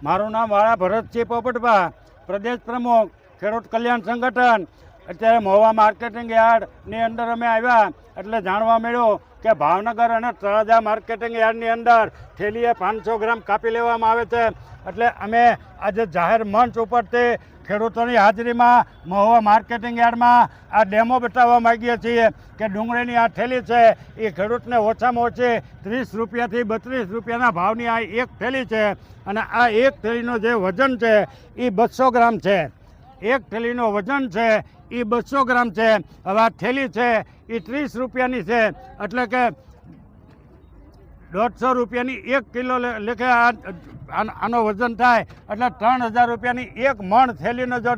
મારું નામ વાળા ભરતસિંહ પોપટભા, પ્રદેશ પ્રમુખ ખેડૂત કલ્યાણ સંગઠન। અત્યારે મહુવા માર્કેટિંગ યાર્ડની અંદર અમે આવ્યા એટલે જાણવા મળ્યું કે ભાવનગર અને તળાજા માર્કેટિંગ યાર્ડની અંદર થેલીએ 500 ગ્રામ કાપી લેવામાં આવે છે। એટલે અમે આજે જાહેર મંચ ઉપરથી ખેડૂતોની હાજરીમાં મહુવા માર્કેટિંગ યાર્ડમાં આ ડેમો બતાવવા માગીએ છીએ કે ડુંગળીની આ થેલી છે એ ખેડૂતને ઓછામાં ઓછી 30 રૂપિયાથી 32 રૂપિયાના ભાવની આ એક થેલી છે અને આ એક થેલીનો જે વજન છે એ 200 ગ્રામ છે। એક થેલીનો વજન છે એ 200 ગ્રામ છે। હવે આ થેલી છે એ 30 રૂપિયાની છે એટલે કે 150 રૂપિયાની 1 કિલો લેખે આનો વજન થાય એટલે 3000 રૂપિયાની એક મણ થેલીનો જો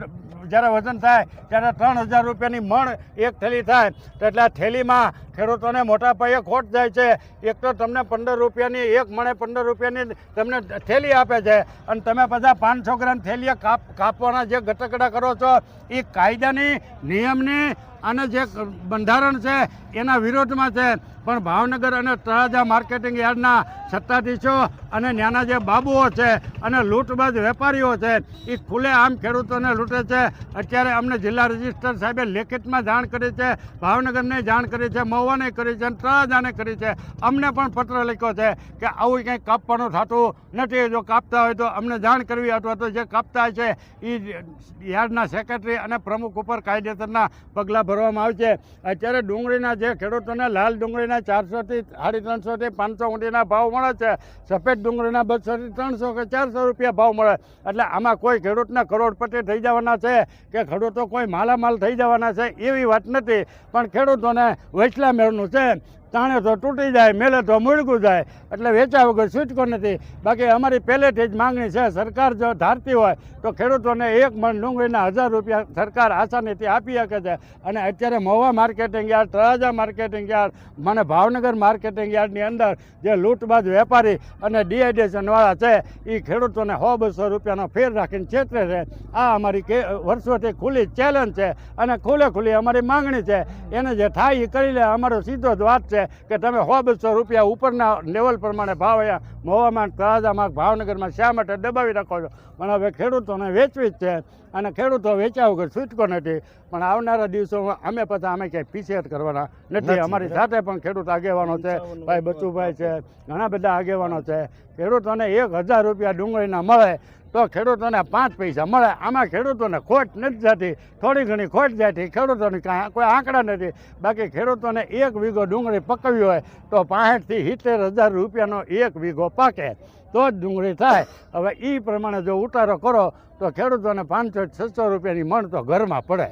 જ્યારે વજન થાય ત્યારે 3000 રૂપિયાની મણ એક થેલી થાય તો એટલે આ થેલીમાં ખેડૂતોને મોટા પાયે ખોટ જાય છે। એક તો તમને 15 રૂપિયાની એક મણે 15 રૂપિયાની તમને થેલી આપે છે અને તમે બધા 500 ગ્રામ થેલીએ કાપવાના જે ગટકડા કરો છો એ કાયદાની નિયમની અને જે બંધારણ છે એના વિરોધમાં છે। પણ ભાવનગર અને તળાજા માર્કેટિંગ યાર્ડના સત્તાધીશો અને નાના જે બાબુઓ છે અને લૂંટબાજ વેપારીઓ છે એ ખુલ્લેઆમ ખેડૂતોને લૂંટે છે। અત્યારે અમને જિલ્લા રજિસ્ટ્રાર સાહેબે લેખિતમાં જાણ કરી છે, ભાવનગરને જાણ કરી છે, મહુવાને કરી છે અને તળાજાને કરી છે। અમને પણ પત્ર લખ્યો છે કે આવું કંઈ કાપવાનું થતું નથી, જો કાપતા હોય તો અમને જાણ કરવી અથવા તો જે કાપતા છે એ યાર્ડના સેક્રેટરી અને પ્રમુખ ઉપર કાયદેસરના પગલાં ભરવામાં આવશે। અત્યારે ડુંગળીના જે ખેડૂતોને લાલ ડુંગળીના 400 થી 350 થી 500 ઊંડીના ભાવ મળે છે, સફેદ ડુંગળીના 200 થી 300 કે 400 રૂપિયા ભાવ મળે। એટલે આમાં કોઈ ખેડૂતને કરોડપતિ થઈ જવાના છે કે ખેડૂતો કોઈ માલામાલ થઈ જવાના છે એવી વાત નથી, પણ ખેડૂતોને વચલા મેળનું છે। તાણે તો તૂટી જાય, મેલે તો મૂળગું જાય, એટલે વેચા વગર છૂટકો નથી। બાકી અમારી પહેલેથી જ માંગણી છે, સરકાર જો ધારતી હોય તો ખેડૂતોને એક મણ ડુંગળીના 1000 રૂપિયા સરકાર આસાનીથી આપી શકે છે। અને અત્યારે Mahuva marketing yard, Talaja marketing yard અને ભાવનગર માર્કેટિંગ યાર્ડની અંદર જે લૂંટબાજ વેપારી અને ડિહાઇડ્રેશનવાળા છે એ ખેડૂતોને 100-200 રૂપિયાનો ફેર રાખીને છેતરે છે। આ અમારી વર્ષોથી ખુલ્લી ચેલેન્જ છે અને ખુલ્લી અમારી માંગણી છે। એને જે થાય એ કરી લે, અમારો સીધો જ વાત છે કે તમે 100-200 રૂપિયા ઉપરના લેવલ પ્રમાણે ભાવ અહીંયા મહુવામાં, તળાજામાં, ભાવનગરમાં શા માટે દબાવી રાખો છો? પણ હવે ખેડૂતોને વેચવી જ છે અને ખેડૂતો વેચ્યા વગર છૂટકો નથી। પણ આવનારા દિવસોમાં અમે ક્યાંય પીછેહટ કરવાના નથી। અમારી સાથે પણ ખેડૂત આગેવાનો છે, ભાઈ બચુભાઈ છે, ઘણા બધા આગેવાનો છે। ખેડૂતોને 1000 રૂપિયા ડુંગળીના મળે તો ખેડૂતોને 5 પૈસા મળે। આમાં ખેડૂતોને ખોટ નથી જતી, થોડી ઘણી ખોટ જાય છે, ખેડૂતોને કોઈ આંકડા નથી। બાકી ખેડૂતોને 1 વીઘો ડુંગળી પકવી હોય તો 65 થી 70,000 રૂપિયાનો 1 વીઘો પાકે તો જ ડુંગળી થાય। હવે એ પ્રમાણે જો ઉતારો કરો તો ખેડૂતોને 500-600 રૂપિયાની મણ તો ઘરમાં પડે।